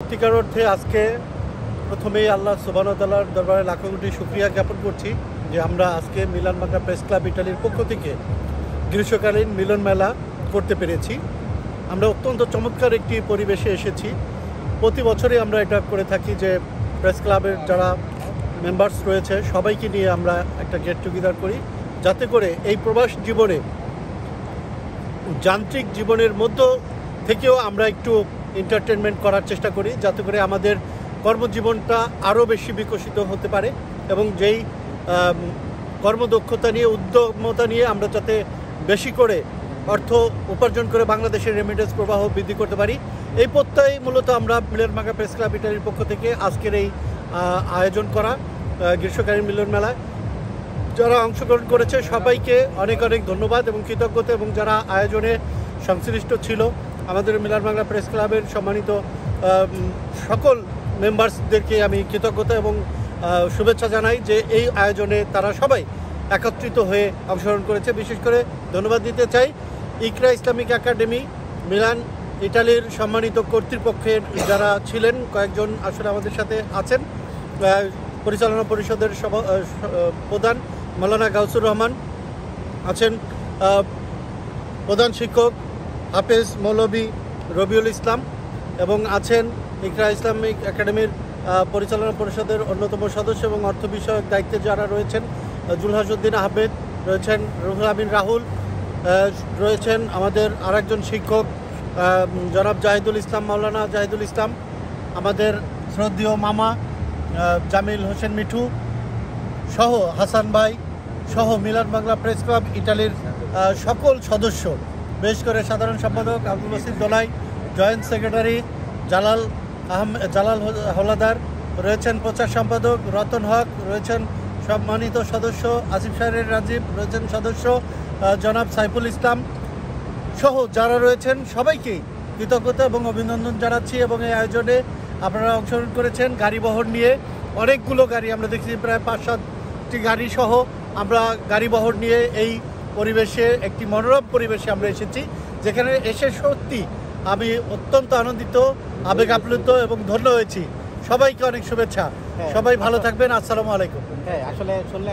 সত্যিকার অর্থে আজকে প্রথমেই আল্লাহ সুবহানাহু ওয়া তাআলার দরবারে লাখো কোটি শুকরিয়া জ্ঞাপন করছি যে আমরা আজকে মিলান বাংলা প্রেস ক্লাব ইটালির পক্ষ থেকে গ্রীষ্মকালীন মিলন মেলা করতে পেরেছি। আমরা অত্যন্ত চমৎকার একটি পরিবেশে এসেছি। প্রতি বছরই আমরা এটা করে থাকি যে প্রেস ক্লাবের যারা মেম্বার্স রয়েছে সবাইকে নিয়ে আমরা একটা গেট টুগেদার করি, যাতে করে এই প্রবাস জীবনে যান্ত্রিক জীবনের মধ্য থেকেও আমরা একটু এন্টারটেনমেন্ট করার চেষ্টা করি, যাতে করে আমাদের কর্মজীবনটা আরও বেশি বিকশিত হতে পারে এবং যেই কর্মদক্ষতা নিয়ে উদ্যমতা নিয়ে আমরা যাতে বেশি করে অর্থ উপার্জন করে বাংলাদেশের রেমিটেন্স প্রবাহ বৃদ্ধি করতে পারি। এই প্রত্যয় মূলত আমরা মিলন বাংলা প্রেস ক্লাব ইটালির পক্ষ থেকে আজকের এই আয়োজন করা গ্রীষ্মকালীন মিলন মেলায় যারা অংশগ্রহণ করেছে সবাইকে অনেক অনেক ধন্যবাদ এবং কৃতজ্ঞতা, এবং যারা আয়োজনে সংশ্লিষ্ট ছিল আমাদের মিলন বাংলা প্রেস ক্লাবের সম্মানিত সকল মেম্বার্সদেরকে আমি কৃতজ্ঞতা এবং শুভেচ্ছা জানাই যে এই আয়োজনে তারা সবাই একত্রিত হয়ে অংশগ্রহণ করেছে। বিশেষ করে ধন্যবাদ দিতে চাই ইকরা ইসলামিক একাডেমি মিলান ইটালির সম্মানিত কর্তৃপক্ষের যারা ছিলেন, কয়েকজন আসলে আমাদের সাথে আছেন। পরিচালনা পরিষদের প্রধান মাওলানা গাউসুর রহমান আছেন, প্রধান শিক্ষক হাফেজ মৌলভী রবিউল ইসলাম, এবং আছেন ইকরা ইসলামিক একাডেমির পরিচালনা পরিষদের অন্যতম সদস্য এবং অর্থ বিষয়ক দায়িত্বে যারা রয়েছেন জুলহাসউদ্দিন আহমেদ, রয়েছেন রুহুল আমিন রাহুল, রয়েছেন আমাদের আরেকজন শিক্ষক জনাব জাহিদুল ইসলাম, মাওলানা জাহিদুল ইসলাম, আমাদের শ্রদ্ধেয় মামা জামিল হোসেন মিঠু সহ হাসান ভাই সহ মিলান বাংলা প্রেস ক্লাব ইটালির সকল সদস্য, বিশেষ করে সাধারণ সম্পাদক আব্দুল বাসির দোলাই, জয়েন্ট সেক্রেটারি জালাল হলাদার, রয়েছেন প্রচার সম্পাদক রতন হক, রয়েছেন সম্মানিত সদস্য আসিফ শাহরের রাজীব, রয়েছেন সদস্য জনাব সাইফুল ইসলাম সহ যারা রয়েছেন সবাইকেই কৃতজ্ঞতা এবং অভিনন্দন জানাচ্ছি। এবং এই আয়োজনে আপনারা অংশগ্রহণ করেছেন গাড়ি বহর নিয়ে, অনেকগুলো গাড়ি আমরা দেখছি, প্রায় 5-7টি গাড়ি সহ আমরা গাড়ি বহর নিয়ে এই পরিবেশে একটি মনোরম পরিবেশে আমরা এসেছি, যেখানে এসে সত্যি আমি অত্যন্ত আনন্দিত, আবেগ আপ্লুত এবং ধন্য হয়েছি। সবাইকে অনেক শুভেচ্ছা, সবাই ভালো থাকবেন। আসসালামু আলাইকুম। আসলে শুনলেন